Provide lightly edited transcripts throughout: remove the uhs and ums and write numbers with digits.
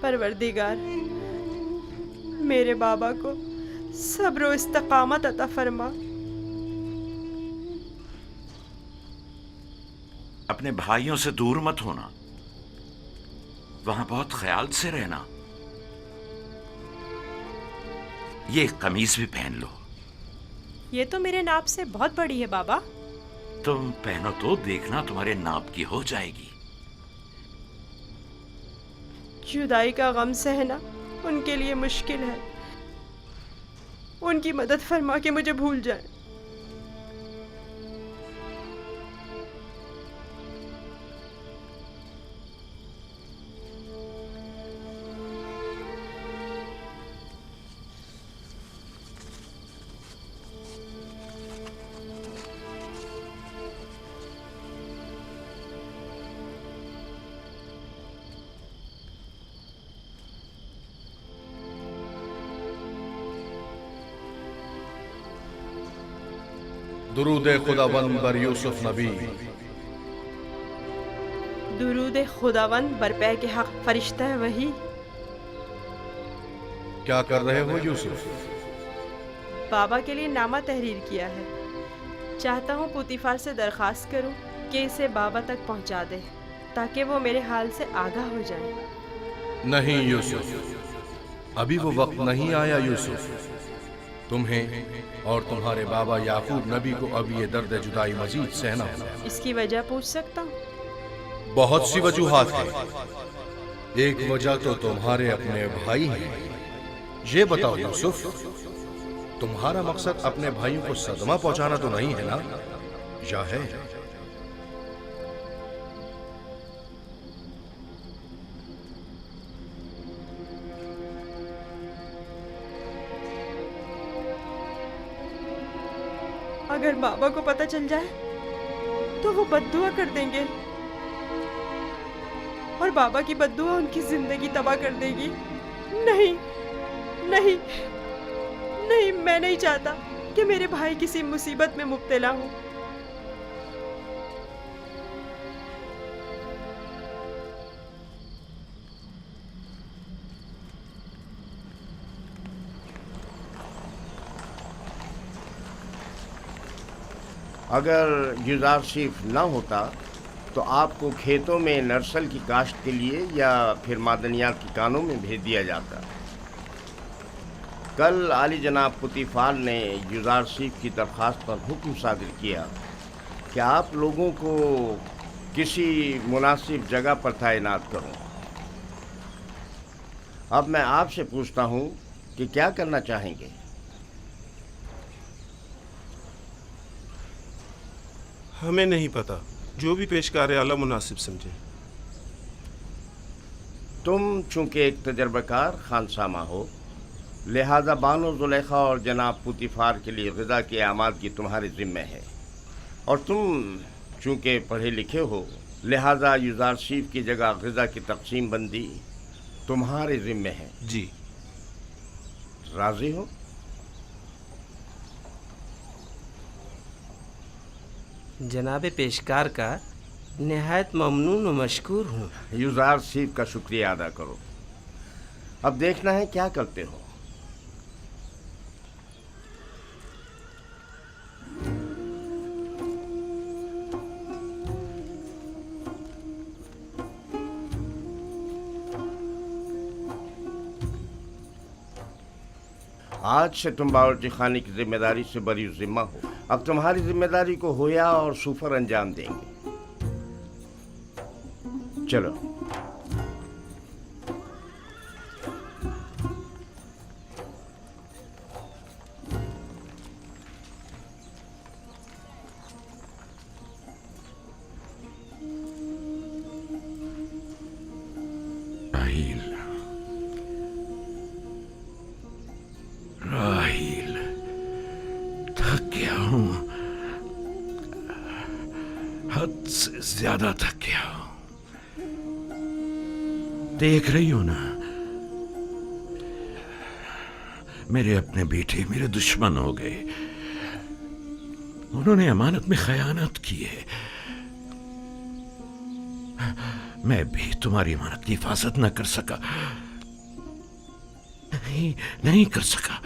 پروردگار میرے بابا کو صبر و استقامت عطا فرما. اپنے بھائیوں سے دور مت ہونا، وہاں بہت خیال سے رہنا. یہ قمیض بھی پہن لو. یہ تو میرے ناپ سے بہت بڑی ہے بابا. تم پہنو تو دیکھنا تمہارے ناپ کی ہو جائے گی. جدائی کا غم سہنا ان کے لیے مشکل ہے. ان کی مدد فرما کے مجھے بھول جائیں. درود خداوند بر یوسف نبی. درود خداوند بر پیک حق فرشتہ وہی. کیا کر رہے ہو یوسف؟ بابا کے لیے نامہ تحریر کیا ہے. چاہتا ہوں پوتیفار سے درخواست کروں کہ اسے بابا تک پہنچا دے تاکہ وہ میرے حال سے آگاہ ہو جائیں. نہیں یوسف، ابھی وہ وقت نہیں آیا یوسف. تمہیں اور تمہارے بابا یعقوب نبی کو اب یہ درد جدائی مزید سہنا ہوگا. اس کی وجہ پوچھ سکتا ہوں؟ بہت سی وجوہات ہیں. ایک وجہ تو تمہارے اپنے بھائی ہیں. یہ بتاؤ یوسف، تمہارا مقصد اپنے بھائیوں کو صدمہ پہنچانا تو نہیں ہے نا، یا ہے؟ اگر بابا کو پتہ چل جائے تو وہ بددعا کر دیں گے اور بابا کی بددعا ان کی زندگی تباہ کر دے گی. نہیں نہیں نہیں، میں نہیں چاہتا کہ میرے بھائی کسی مصیبت میں مبتلا ہوں. اگر یوزارشیف نہ ہوتا تو آپ کو کھیتوں میں نرسل کی کاشت کے لیے یا پھر معدنیات کی کانوں میں بھیج دیا جاتا. کل عالی جناب پوتیفار نے یوزارشیف کی درخواست پر حکم صادر کیا کہ آپ لوگوں کو کسی مناسب جگہ پر تعینات کروں. اب میں آپ سے پوچھتا ہوں کہ کیا کرنا چاہیں گے؟ ہمیں نہیں پتا، جو بھی پیشکار اعلیٰ مناسب سمجھے. تم چونکہ ایک تجربہ کار خانسامہ ہو، لہذا بانو زلیخا اور جناب پوتیفار کے لیے غذا کی آمادگی تمہارے ذمہ ہے. اور تم چونکہ پڑھے لکھے ہو، لہذا یوزارشیف کی جگہ غذا کی تقسیم بندی تمہارے ذمہ ہے. جی. راضی ہو؟ جناب پیشکار کا نہایت ممنون و مشکور ہوں. یوزارشیف کا شکریہ ادا کرو. اب دیکھنا ہے کیا کرتے ہو. آج سے تم باورچی خانے کی ذمہ داری سے بری ذمہ ہو. اب تمہاری ذمہ داری کو ہویا اور سوفر انجام دیں گے. چلو. راہیل، تھک گیا ہوں، حد سے زیادہ تھک گیا ہوں. دیکھ رہی ہو نا، मेरे अपने बेटे मेरे दुश्मन हो गए। उन्होंने अमानत में खयानत की है। मैं भी तुम्हारी अमानत की हिफाजत न कर सका, नहीं कर सका।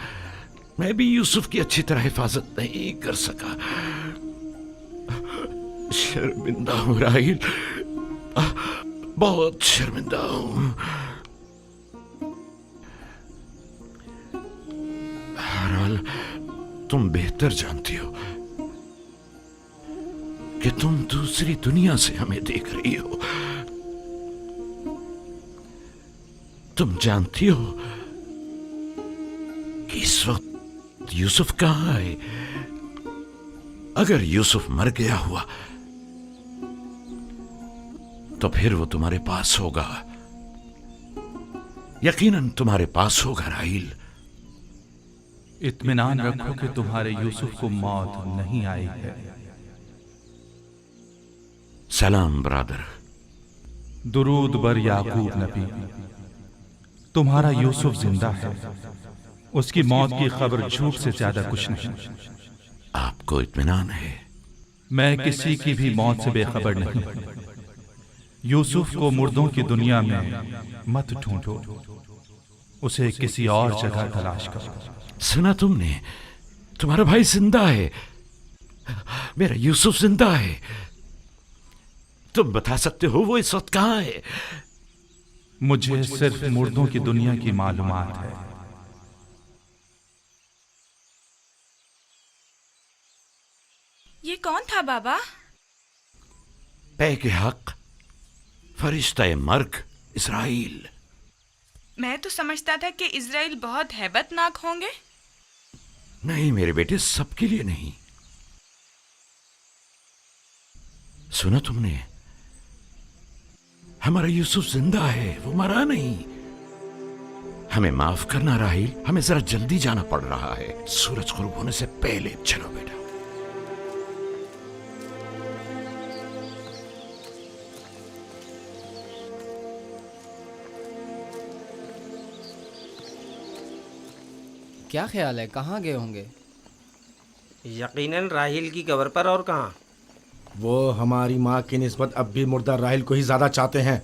मैं भी यूसुफ की अच्छी तरह हिफाजत नहीं कर सका। शर्मिंदा हूं राहिल, बहुत शर्मिंदा हूं। बहरहाल तुम बेहतर जानती हो कि तुम दूसरी दुनिया से हमें देख रही हो। तुम जानती हो कि इस वक्त यूसुफ कहां है। अगर यूसुफ मर गया हुआ तो फिर वो तुम्हारे पास होगा, यकीनन तुम्हारे पास होगा राहिल। इत्मीनान रखो कि तुम्हारे यूसुफ को मौत नहीं आई है। सलाम ब्रदर। दुरूद बर याकूब नबी। तुम्हारा यूसुफ जिंदा है, उसकी मौत की खबर झूठ से ज्यादा कुछ नहीं। आपको इत्मीनान है? मैं किसी की भी मौत से बेखबर नहीं। यूसुफ को मुर्दों की दुनिया में मत ढूंढो, उसे किसी और जगह तलाश करो। सुना तुमने? तुम्हारा भाई जिंदा है, मेरा यूसुफ जिंदा है। तुम बता सकते हो वो इस वक्त कहां है? मुझे सिर्फ मुर्दों की दुनिया की मालूमात है। ये कौन था बाबा? पैके हक, फरिश्ता मर्ग इस्राइल। मैं तो समझता था कि इजराइल बहुत हैबतनाक होंगे। नहीं मेरे बेटे, सबके लिए नहीं। सुना तुमने? हमारा यूसुफ जिंदा है, वो मरा नहीं। हमें माफ करना राहिल, हमें जरा जल्दी जाना पड़ रहा है। सूरज गुरूब होने से पहले चलो बेटा। क्या ख्याल है, कहाँ गए होंगे? यकीनन राहिल की कब्र पर, और कहाँ। वो हमारी माँ की निस्बत अब भी मुर्दा राहिल को ही ज्यादा चाहते हैं।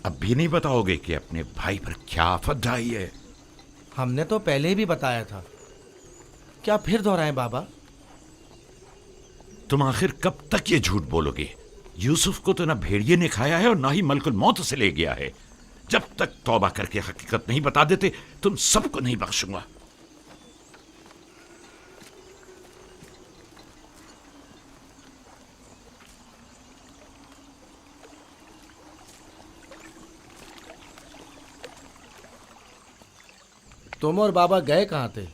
अब भी नहीं बताओगे कि अपने भाई पर क्या आफत ढाई है? हमने तो पहले भी बताया था, क्या फिर दोहराएं बाबा? तुम आखिर कब तक ये झूठ बोलोगे? यूसुफ को तो ना भेड़िए ने खाया है और ना ही मलकुल मौत से ले गया है। जब तक तौबा करके हकीकत नहीं बता देते तुम सबको नहीं बख्शूंगा। तुम और बाबा गए कहाँ थे?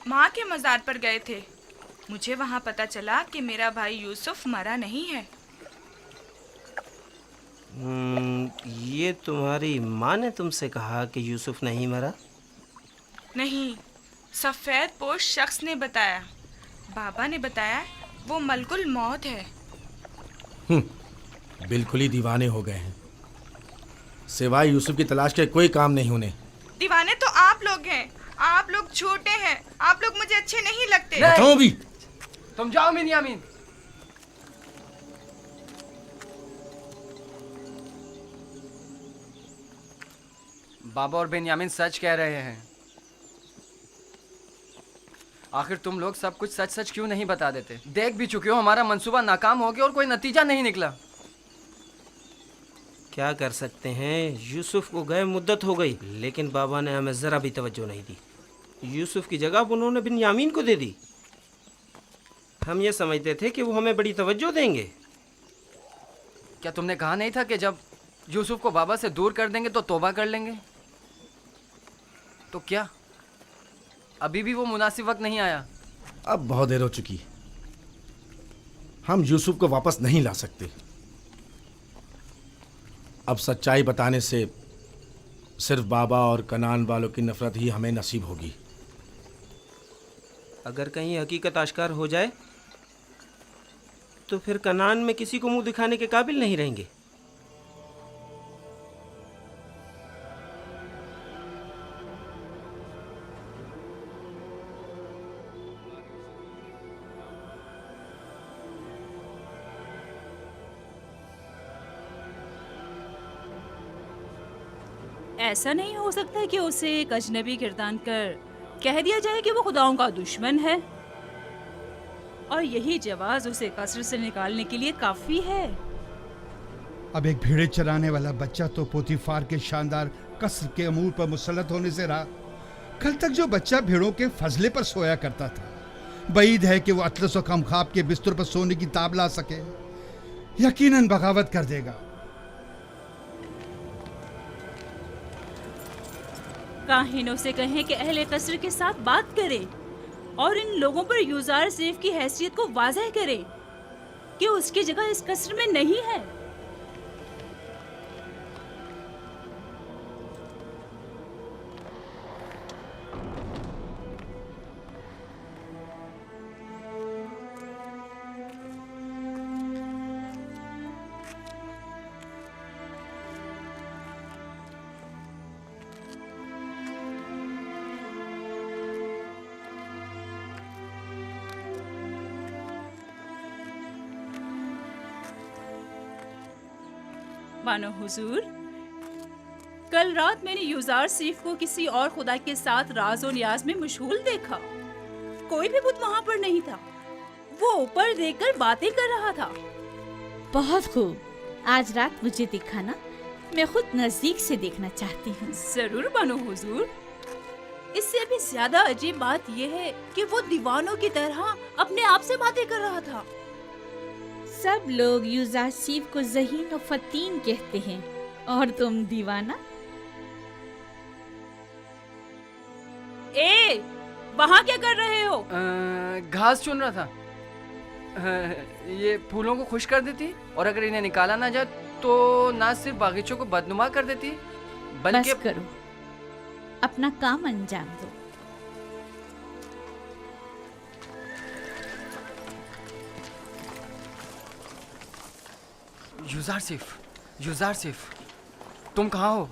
माँ के मज़ार पर गए थे। मुझे वहाँ पता चला कि मेरा भाई यूसुफ मरा नहीं है। ये तुम्हारी माँ ने तुमसे कहा कि यूसुफ नहीं मरा? नहीं, सफ़ेद पोश शख्स ने बताया। बाबा ने बताया वो मलकुल मौत है। बिल्कुल ही दीवाने हो गए हैं। सिवाय यूसुफ की तलाश के कोई काम नहीं उन्हें। दीवाने तो आप लोग हैं। आप लोग छोटे हैं। आप लोग मुझे अच्छे नहीं लगते। बताओ भी। तुम जाओ बिन्यामीन। बाबा और बिन्यामीन सच कह रहे हैं। आखिर तुम लोग सब कुछ सच सच क्यों नहीं बता देते? देख भी चुके हो हमारा मंसूबा नाकाम हो गया और कोई नतीजा नहीं निकला। क्या कर सकते हैं, यूसुफ को गए मुद्दत हो गई, लेकिन बाबा ने हमें ज़रा भी तवज्जो नहीं दी। यूसुफ की जगह उन्होंने बिन्यामीन को दे दी। हम ये समझते थे कि वो हमें बड़ी तवज्जो देंगे। क्या तुमने कहा नहीं था कि जब यूसुफ को बाबा से दूर कर देंगे तो तौबा कर लेंगे? तो क्या अभी भी वो मुनासिब वक्त नहीं आया? अब बहुत देर हो चुकी। हम यूसुफ को वापस नहीं ला सकते। अब सच्चाई बताने से सिर्फ बाबा और कनान वालों की नफरत ही हमें नसीब होगी। अगर कहीं हकीकत आश्कार हो जाए तो फिर कनान में किसी को मुंह दिखाने के काबिल नहीं रहेंगे। ऐसा नहीं हो सकता कि उसे एक अजनबी गिरदान कर कह दिया जाए कि वो खुदाओं का दुश्मन है और यही जवाज उसे कसर से निकालने के लिए काफी है। अब एक भेड़े चराने वाला बच्चा तो पोतीफार के शानदार कसर के अमूर पर मुसल्लत होने से रहा। कल तक जो बच्चा भेड़ों के फजले पर सोया करता था, बईद है कि वो अतलस और कमखाब के बिस्तर पर सोने की ताब ला सके। यकीनन बगावत कर देगा। काहिनों से कहें कि अहले कसर के साथ बात करें और इन लोगों पर यूजार सेफ की हैसियत को वाज़ह करें कि उसकी जगह इस कसर में नहीं है। मानो हुजूर, कल रात मैंने यूजार सीफ को किसी और खुदा के साथ राज और नियाज में मशगूल देखा। कोई भी बुत वहाँ पर नहीं था। वो ऊपर देखकर बातें कर रहा था। बहुत खूब, आज रात मुझे दिखाना, मैं खुद नजदीक से देखना चाहती हूँ। जरूर बानो हुजूर। इससे भी ज्यादा अजीब बात यह है कि वो दीवानों की तरह अपने आप से बातें कर रहा था। सब लोग यूजासीफ को ज़हीन और फतीन कहते हैं और तुम दीवाना। ए, वहाँ क्या कर रहे हो? घास चुन रहा था। ये फूलों को खुश कर देती और अगर इन्हें निकाला ना जाए तो ना सिर्फ बागीचों को बदनुमा कर देती बल्कि बस करो, अपना काम अंजाम दो। यूजार सिफ, तुम कहाँ हो?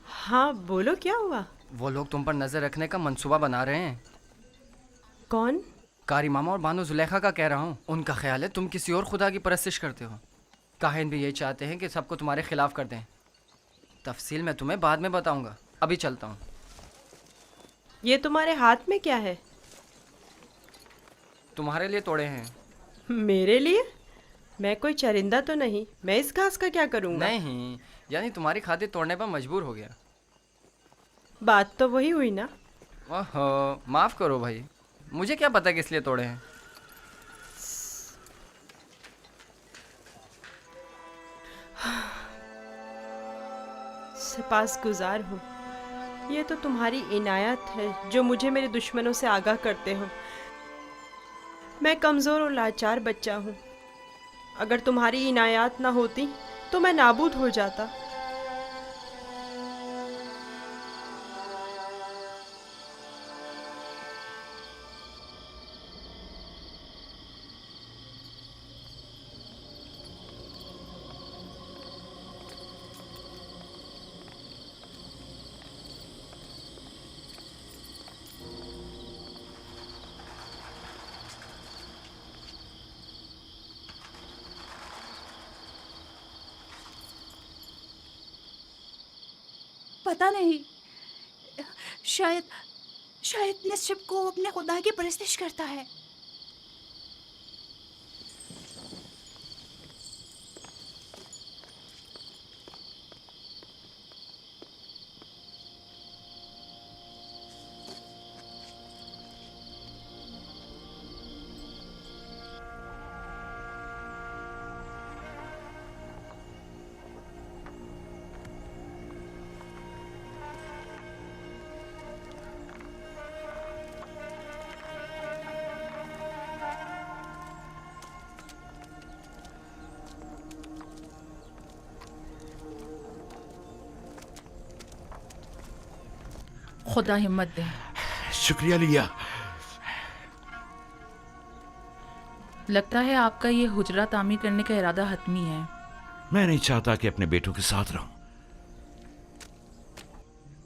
हाँ बोलो, क्या हुआ? वो लोग तुम पर नजर रखने का मंसूबा बना रहे हैं। कौन? कारी मामा और बानो जुलेखा का कह रहा हूँ। उनका ख्याल है तुम किसी और खुदा की परस्तिश करते हो। काहिन भी यही चाहते हैं कि सबको तुम्हारे खिलाफ कर दें। तफसील मैं तुम्हें बाद में बताऊंगा, अभी चलता हूँ। ये तुम्हारे हाथ में क्या है? तुम्हारे लिए तोड़े हैं। मेरे लिए? मैं कोई चरिंदा तो नहीं, मैं इस घास का क्या करूँगा? नहीं, यानी तुम्हारी खातिर तोड़ने पर मजबूर हो गया। बात तो वही हुई ना। ओहो, माफ करो भाई, मुझे क्या पता किस लिए तोड़े हैं। सपासगुजार हूँ। ये तो तुम्हारी इनायत है जो मुझे मेरे दुश्मनों से आगाह करते हो। मैं कमज़ोर और लाचार बच्चा हूँ। अगर तुम्हारी इनायत ना होती तो मैं नाबूद हो जाता। पता नहीं, शायद निश्चिप को अपने खुदा की परस्तिश करता है। खुदा हिम्मत दे। शुक्रिया लिया। लगता है आपका ये हुजरा तामीर करने का इरादा हतमी है। मैं नहीं चाहता कि अपने बेटों के साथ रहूं।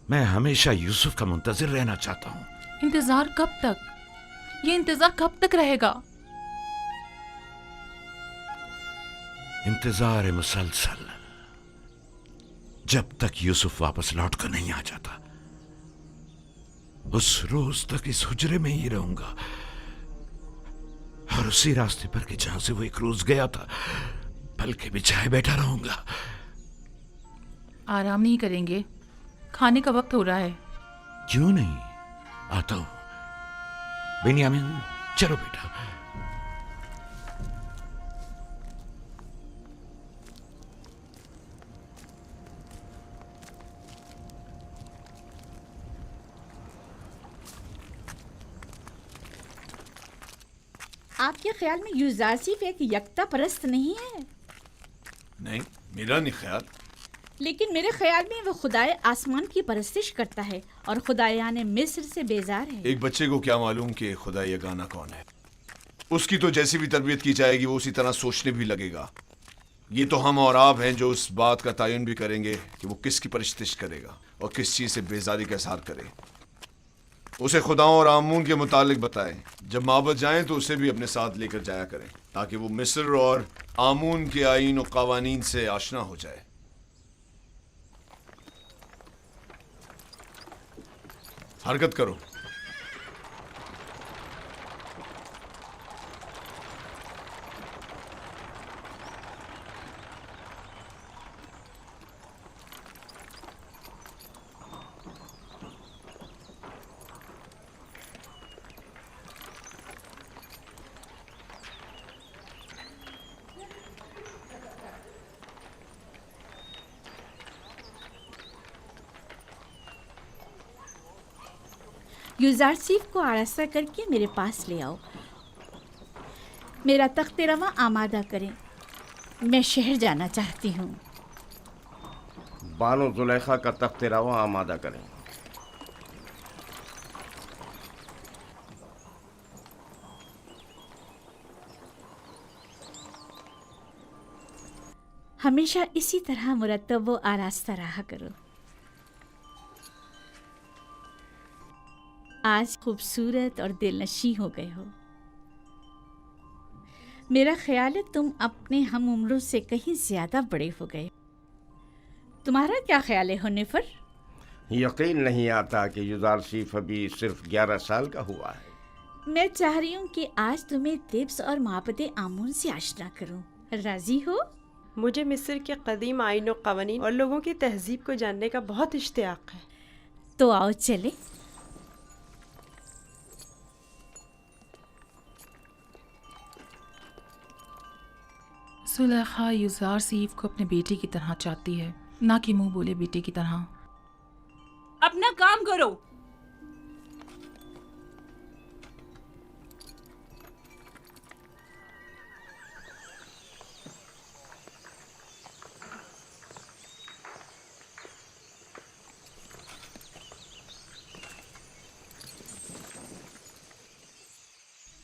मैं हमेशा यूसुफ का मुंतजिर रहना चाहता हूं। इंतजार कब तक? ये इंतजार कब तक रहेगा? इंतजार मुसलसल, जब तक यूसुफ वापस लौट कर नहीं आ जाता उस रोज तक इस हुजरे में ही रहूंगा, और उसी रास्ते पर कि जहां से वो एक रोज गया था पलके बिछाए बैठा रहूंगा। आराम नहीं करेंगे? खाने का वक्त हो रहा है। क्यों नहीं, आता हूं। बेन्यामिन चलो बेटा। आपके ख्याल में यूजारसीफ एक यकता परस्त नहीं है? नहीं, मेरा नहीं ख्याल। लेकिन मेरे ख्याल में वो खुदाए आसमान की परस्तिश करता है और खुदायाने मिस्र से बेजार है। एक बच्चे को क्या मालूम कि खुदा यगाना कौन है। उसकी तो जैसी भी तरबियत की जाएगी वो उसी तरह सोचने भी लगेगा। ये तो हम और आप हैं जो उस बात का तयन भी करेंगे कि वो किसकी परस्तिश करेगा और किस चीज़ से बेजारी का इज़हार करे। उसे खुदाओं और आमून के मुतालिक बताएं। जब माबद जाएं तो उसे भी अपने साथ लेकर जाया करें ताकि वो मिस्र और आमून के आईन और कवानीन से आशना हो जाए। हरकत करो। यूजारसीफ को आरास्ता करके मेरे पास ले आओ। मेरा तख्त रवा आमादा करें। मैं शहर जाना चाहती हूँ। बानो जुलेखा का तख्त रवा आमादा करें। हमेशा इसी तरह मुरतब व आरास्ता रहा करो। आज खूबसूरत और दिलनशी हो गए हो। मेरा ख्याल है तुम अपने हम उम्रों से कहीं ज्यादा बड़े हो गए। तुम्हारा क्या ख्याल है हुनैफर? यकीन नहीं आता कि यूजारसीफ अभी सिर्फ 11 साल का हुआ है। मैं चाह रही हूँ कि आज तुम्हें तिब्स और माबद आमून से आशना करूँ। राजी हो? मुझे मिस्र के कदीम आईन और कवानीन और लोगों की तहजीब को जानने का बहुत इश्तियाक है। तो आओ चले। सुलेखा यूजारसीफ को अपने बेटे की तरह चाहती है, ना कि मुंह बोले बेटे की तरह। अपना काम करो।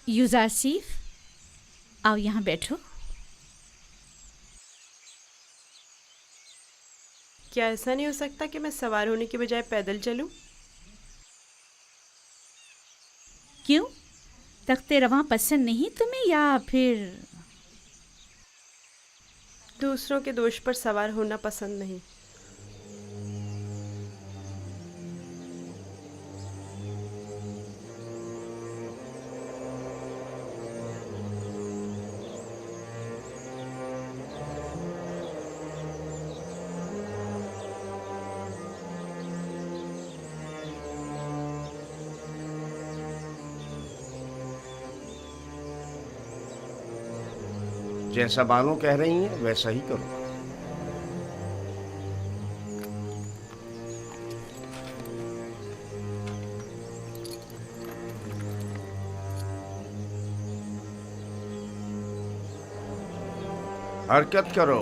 यूजारसीफ, आओ यहाँ बैठो। क्या ऐसा नहीं हो सकता कि मैं सवार होने के बजाय पैदल चलूं? क्यों? तख्ते रवां पसंद नहीं तुम्हें या फिर दूसरों के दोष पर सवार होना पसंद नहीं? जैसा बानो कह रही हैं वैसा ही करो। हरकत करो।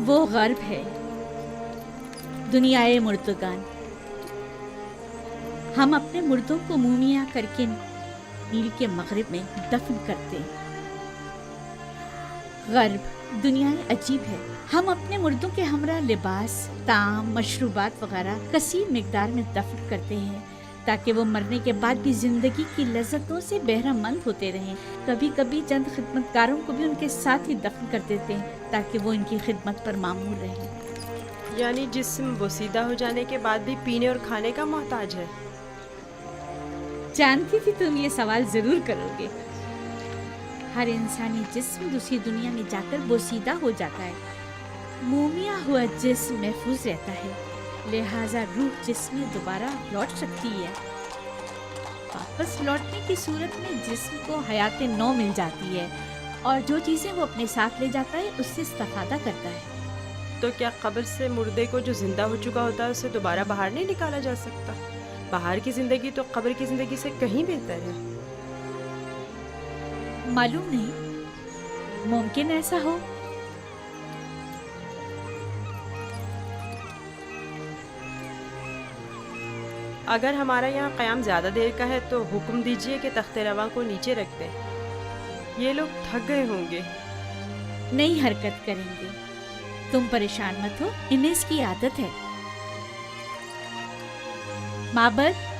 وہ غرب ہے، دنیائے مردگان۔ ہم اپنے مردوں کو مومیاں کر کے نیل کے مغرب میں دفن کرتے ہیں۔ غرب دنیا عجیب ہے، ہم اپنے مردوں کے ہمراہ لباس، طعام، مشروبات وغیرہ کثیر مقدار میں دفن کرتے ہیں تاکہ وہ مرنے کے بعد بھی زندگی کی لذتوں سے بہرہ مند ہوتے رہیں۔ کبھی کبھی چند خدمت کاروں کو بھی ان کے ساتھ ہی دفن کر دیتے ہیں تاکہ وہ ان کی خدمت پر مامور رہیں۔ یعنی جسم بوسیدہ ہو جانے کے بعد بھی پینے اور کھانے کا محتاج ہے؟ جانتی تھی تم یہ سوال ضرور کرو گے۔ ہر انسانی جسم دوسری دنیا میں جا کر بوسیدہ ہو جاتا ہے، مومیا ہوا جسم محفوظ رہتا ہے، لہٰذا روح جسم میں دوبارہ لوٹ سکتی ہے۔ واپس لوٹنے کی صورت میں جسم کو حیات نو مل جاتی ہے اور جو چیزیں وہ اپنے ساتھ لے جاتا ہے اس سے استفادہ کرتا ہے۔ تو کیا قبر سے مردے کو جو زندہ ہو چکا ہوتا ہے اسے دوبارہ باہر نہیں نکالا جا سکتا؟ باہر کی زندگی تو قبر کی زندگی سے کہیں بہتر ہے۔ معلوم نہیں، ممکن ایسا ہو۔ اگر ہمارا یہاں قیام زیادہ دیر کا ہے تو حکم دیجئے کہ تخت رواں کو نیچے رکھ دیں، یہ لوگ تھک گئے ہوں گے۔ نہیں حرکت کریں گے، تم پریشان مت ہو، انہیں اس کی عادت ہے۔ معبد،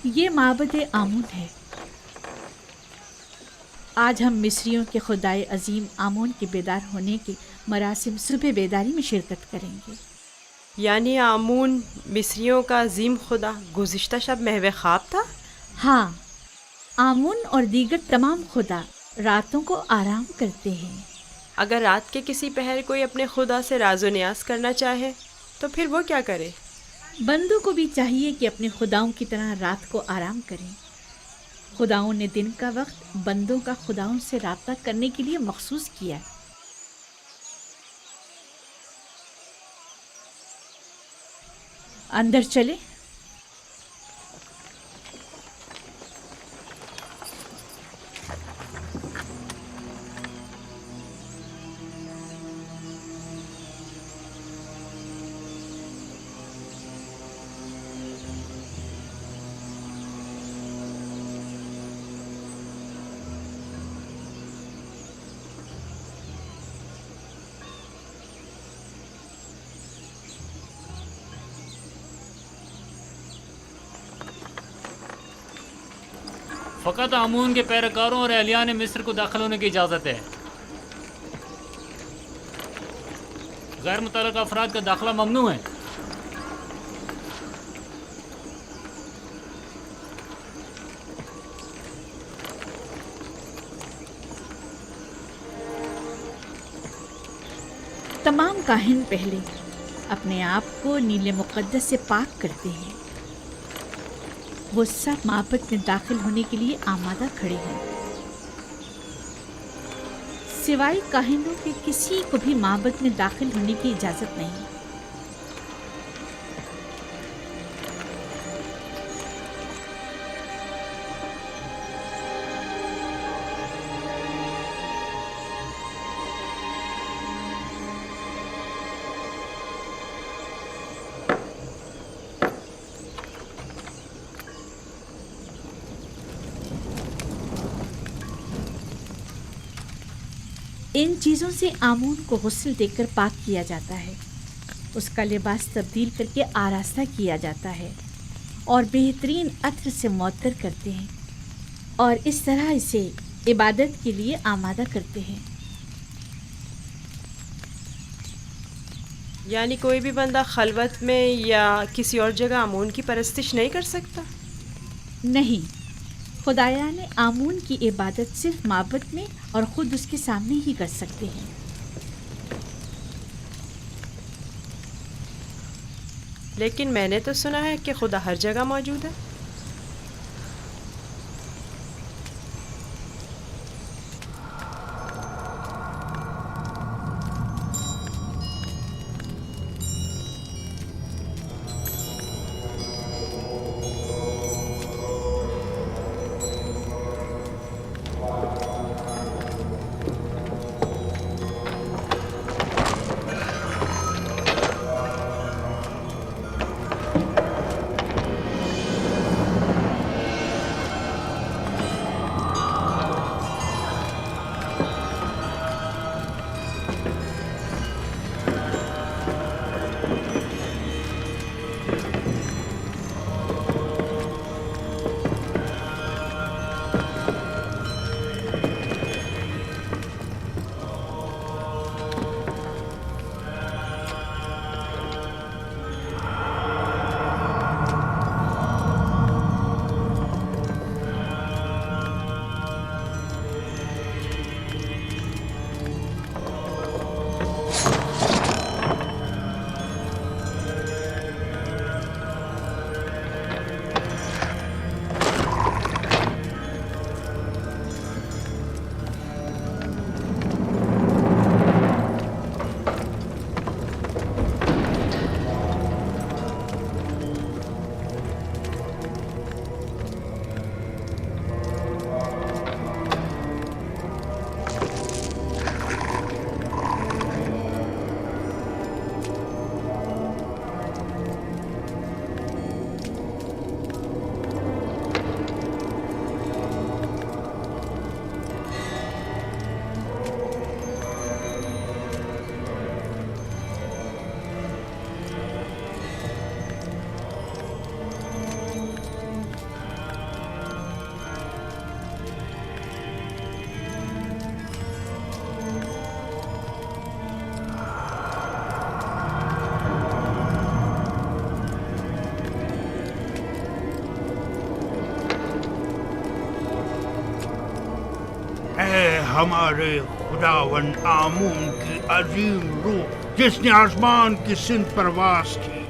یہ معبد آمون ہے۔ آج ہم مصریوں کے خدائے عظیم آمون کے بیدار ہونے کے مراسم صبح بیداری میں شرکت کریں گے۔ یعنی آمون مصریوں کا عظیم خدا گزشتہ شب محو خواب تھا؟ ہاں، آمون اور دیگر تمام خدا راتوں کو آرام کرتے ہیں۔ اگر رات کے کسی پہر کوئی اپنے خدا سے راز و نیاز کرنا چاہے تو پھر وہ کیا کرے؟ بندوں کو بھی چاہیے کہ اپنے خداؤں کی طرح رات کو آرام کریں۔ خداؤں نے دن کا وقت بندوں کا خداؤں سے رابطہ کرنے کے لیے مخصوص کیا۔ اندر چلے۔ فقط آمون کے پیروکاروں اور اہلیان مصر کو داخل ہونے کی اجازت ہے، غیر متعلقہ افراد کا داخلہ ممنوع ہے۔ تمام کاہن پہلے اپنے آپ کو نیل مقدس سے پاک کرتے ہیں۔ وہ سب معبد میں داخل ہونے کے لیے آمادہ کھڑے ہیں۔ سوائے کاہنوں کے کسی کو بھی معبد میں داخل ہونے کی اجازت نہیں۔ ان چیزوں سے آمون کو غسل دے کر پاک کیا جاتا ہے، اس کا لباس تبدیل کر کے آراستہ کیا جاتا ہے اور بہترین عطر سے معطر کرتے ہیں اور اس طرح اسے عبادت کے لیے آمادہ کرتے ہیں۔ یعنی کوئی بھی بندہ خلوت میں یا کسی اور جگہ آمون کی پرستش نہیں کر سکتا؟ نہیں، خدایا نے آمون کی عبادت صرف معبد میں اور خود اس کے سامنے ہی کر سکتے ہیں۔ لیکن میں نے تو سنا ہے کہ خدا ہر جگہ موجود ہے۔ ہمارے خداون آمون کی عظیم روح جس نے آسمان کی سمت پرواز کی،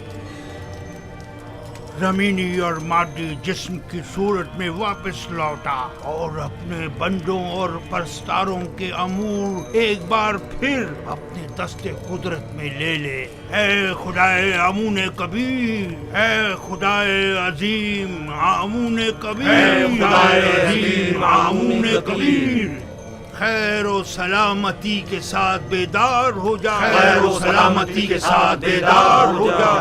زمینی اور مادی جسم کی صورت میں واپس لوٹا اور اپنے بندوں اور پرستاروں کے امور ایک بار پھر اپنے دست قدرت میں لے لے۔ اے خدائے آمون کبیر، اے خدائے عظیم آمون کبیر، اے خدائے عظیم آمون کبیر، خیر و سلامتی کے ساتھ بیدار ہو جا، خیر و سلامتی کے ساتھ بیدار ہو جا۔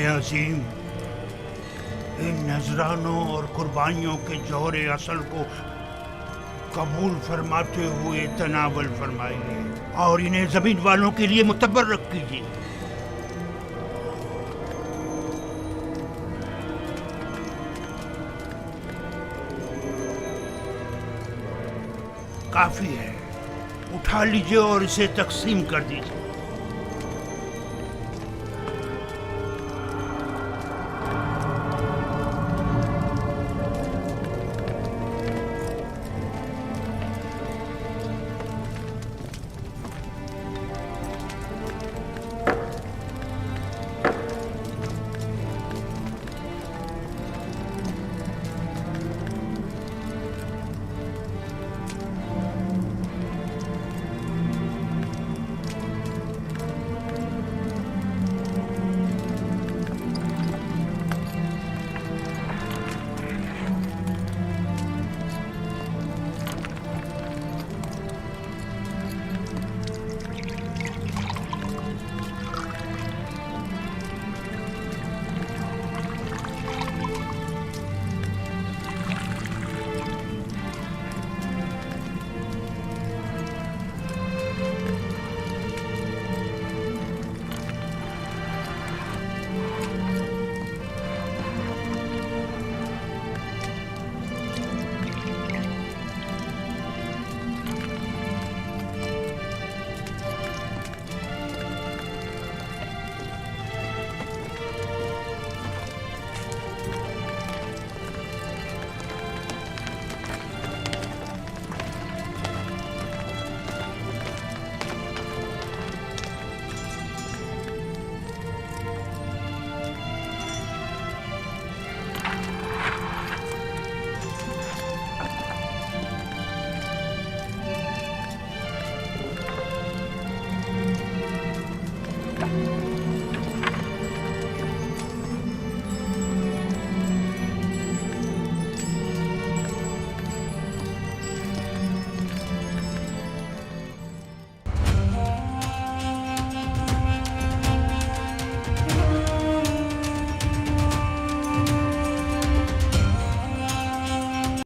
عظیم، ان نذرانوں اور قربانیوں کے جوہر اصل کو قبول فرماتے ہوئے تناول فرمائیے اور انہیں زمین والوں کے لیے متبرک کیجیے۔ کافی ہے، اٹھا لیجیے اور اسے تقسیم کر دیجیے۔